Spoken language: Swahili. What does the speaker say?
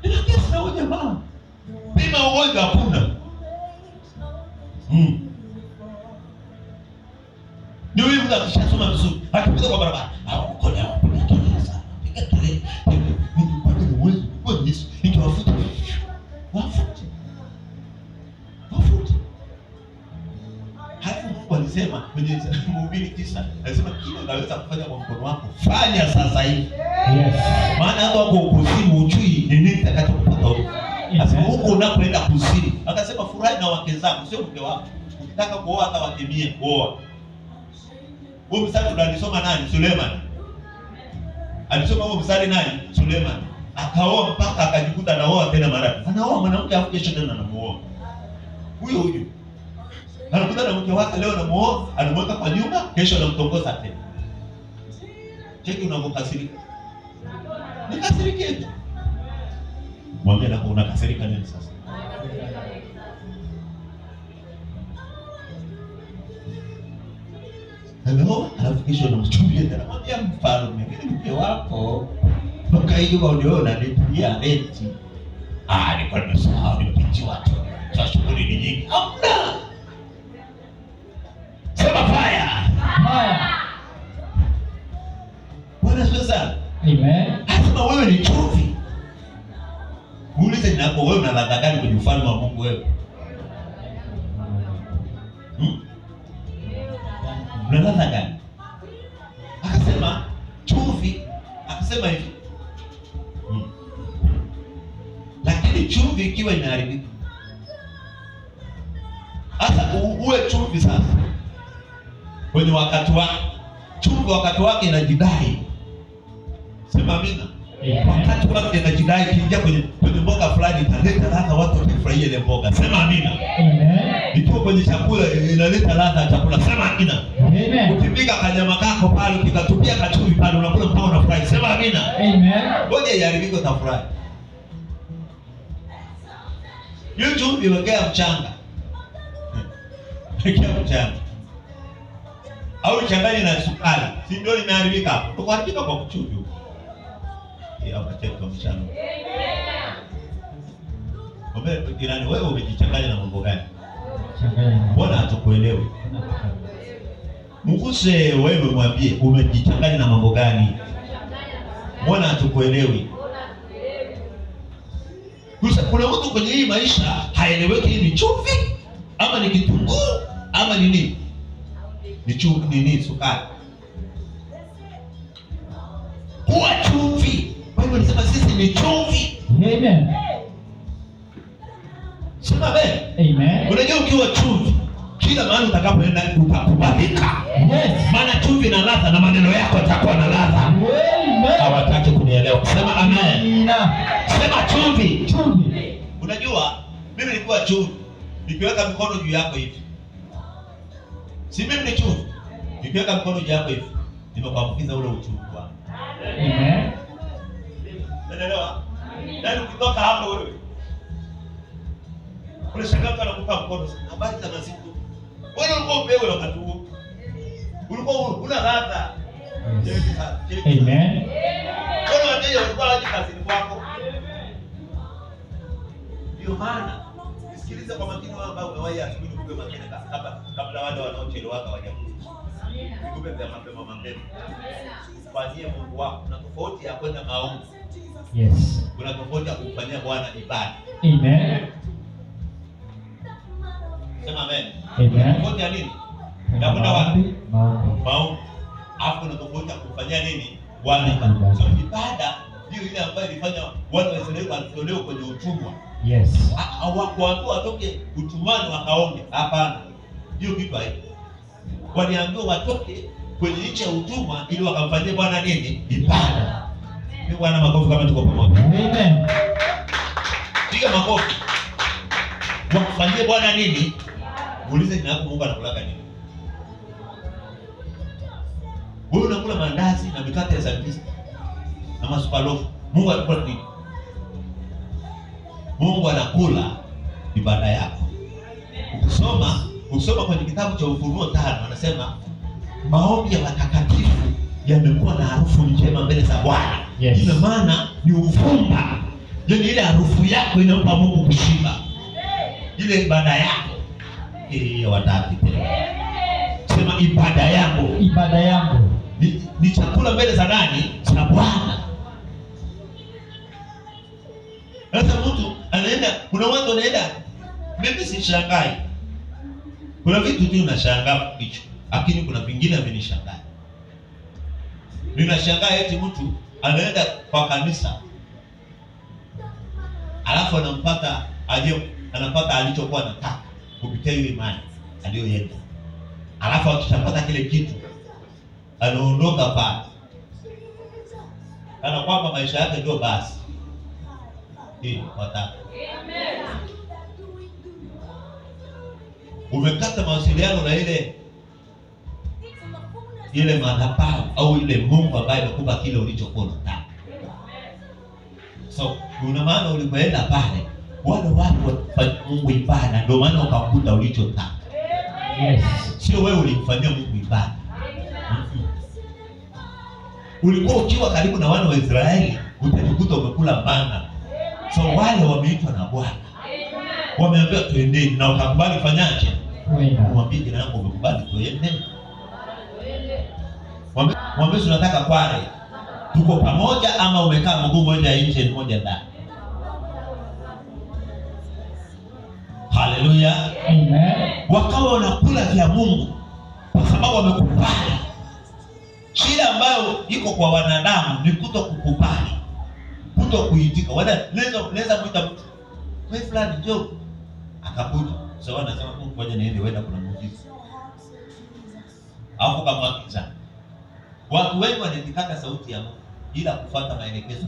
Nina kesi na huyo jamaa. Pima ugonjwa hakuna. Ndio hivi mtu akishasoma vizuri, akipita kwa barabara, uko leo piga kelele sana. Piga kelele. Mpaka ni uwezo kwa Yesu. Nikiwafuta. Wafuta. Hata Mungu alisema kwenye Mhubiri 9, alisema kile unaweza kufanya kwa mkono wako, fanya sasa hivi. Yes. Maana hata wako kuzimu ujui ni nini kitakachokupata huko. Sasa huko unapoenda kuzimu, akasema furahi na wake zako, sio mke wako. Ukitaka kuoa hata watemie kuoa. Huo mstari tunalisoma nani? Suleiman. Alisoma huo mstari nani? Suleiman. Akaoa mpaka akajikuta anaoa tena mara. Anaoa mwanamke afu kesho tena anamuoa. Huyo. Anakuta na mke wake leo anamuoa, anamweka kwa nyumba, kesho anamtongoza tena. Cheki unapokasirika. Nikasirike tu. Mwambie na unakasirika nini sasa? Hello, alafu kesho unamchumbia tena. Mwambie mfalme, mimi mke wako. Mpaka hiyo unaona nipia renti. Nilikuwa nimesahau nimepitia watu. Sasa shughuli ni nyingi. Hamna. Sema fire. Bwana sasa. Amen. Hata wewe ni chumvi. Muulize ninapo wewe una ladha gani kwenye ufalme wa Mungu wewe? Una ladha gani? Akasema chumvi, akasema hivi. Lakini chumvi ikiwa inaharibika. Hata uwe chumvi sasa. Kwenye wakati wake, chumvi wakati wake inajidai. Sema amina. Wakati wake inajidai, kiingia kwenye mboga fulani italeta ladha, watu watafurahia ile mboga. Sema amina. Amen. Ikiwa kwenye chakula inaleta ladha ya chakula. Sema amina. Amen. Ukipika kanyama kako pale, ukikatupia kachumvi pale, unakula mpaka unafurahi. Sema amina. Amen. Ngoja iharibike utafurahi. Hiyo chumvi wekea mchanga. Wekea mchanga. Au changanya na sukari. Si ndio imeharibika hapo? Kuharibika kwa kuchumvi huko. Hapa cheka mchana. Amen. Jirani wewe umejichanganya na mambo gani? Mbona hatukuelewi? Mguse wewe mwambie umejichanganya na mambo gani? Mbona hatukuelewi? Kuna mtu kwenye hii maisha haeleweki hii ni chumvi ama ni kitunguu ama ni nini? Ni chumvi nini? Sukari. Kuwa chumvi. Mungu anasema sisi ni chumvi. Amen. Sema amen. Amen. Unajua ukiwa chumvi, kila mahali utakapoenda utakubalika. Yes. Maana chumvi na ladha na maneno yako yatakuwa na ladha. Amen. Hawataki kunielewa. Sema amen. Sema chumvi. Chumvi. Unajua mimi nilikuwa chumvi. Nikiweka mikono juu yako hivi. Si mimi ni chumvi. Nikiweka mikono juu yako hivi, nimekuambukiza ule uchungu wako. Amen. Unaelewa? Yaani ukitoka hapo wewe. Ule shangaka anakupa mkono. Habari za masiku. Wewe ulikuwa upewe wakati huo. Ulikuwa una ladha. Amen. Wewe ndio ulikuwa waje kazini kwako. Ndio maana sikiliza kwa makini wao ambao umewahi asubuhi kupe makini kabla wale wanaochelewa hawajakuja. Kupe vya mapema mapema. Fanyie Mungu wako na tofauti ya kwenda maombi. Yes. Kuna tofauti ya kumfanyia Bwana ibada. Amen. Sema amen. Amen. Tofauti ya nini? Ya kwenda wapi? Maombi. Hapo kuna tofauti ya kumfanyia nini? Bwana ibada. So ibada ndio ile ambayo ilifanya watu wa Israeli watolewe kwenye utumwa. Yes. Hawakuambiwa watoke utumwani wakaombe. Hapana. Hiyo kitu haipo. Waliambiwa watoke kwenye nchi ya utumwa ili wakamfanyie Bwana nini? Ibada. Ni Bwana makofi kama tuko pamoja. Amen. Piga makofi. Wakufanyie Bwana nini? Muulize jina lako, Mungu anakulaga nini? Wewe unakula mandazi na mikate ya sabisi na masupalofu. Mungu anakula nini? Mungu anakula ibada yako. Ukisoma kwenye kitabu cha Ufunuo 5 anasema maombi ya watakatifu yamekuwa na harufu njema mbele za Bwana. Yes. Ina maana ni uvumba Yaani ile harufu yako inampa Mungu kushiba. Ile ibada yako. Watatu tena. Sema ibada yangu. Ibada yangu ni chakula mbele za nani? Za Bwana. Sasa mtu anaenda, kuna watu wanaenda, mimi sishangai. Kuna vitu tu unashangaa kichwa, lakini kuna vingine vinishangaa. Ninashangaa eti mtu anaenda kwa kanisa, alafu anapata alichokuwa anataka kupitia hiyo imani aliyoenda. Alafu akishapata kile kitu, anaondoka pale. Kana kwamba maisha yake ndio basi. Watatu. Umekata mawasiliano na ile madhabahu au ile Mungu ambaye amekupa kile ulichokuwa unataka. So, una maana ulipoenda pale, wale watu wafanya Mungu ibada, ndio maana ukakuta ulichotaka. Yes. Sio wewe ulimfanyia Mungu ibada. Ulikuwa ukiwa karibu na wana wa Israeli, utajikuta umekula mana. So wale wameitwa na Bwana. Wameambiwa twendeni na ukakubali fanyaje? Mwambie jina lako umekubali twende. Mwambie tunataka kware. Tuko pamoja ama umekaa mguu moja nje mmoja ndani. Haleluya. Amen. Wakawa wanakula vya Mungu kwa sababu wamekubali. Shida ambayo iko kwa wanadamu ni kutokukubali, kutokuitika. Wanaweza kuita mtu, "Wewe fulani njoo." Akakuja. Sasa wanasema Mungu ngoja niende, wewe kuna muujiza. Alafu kama kiza. Watu wengi wanatikaka sauti ya Mungu ila kufuata maelekezo.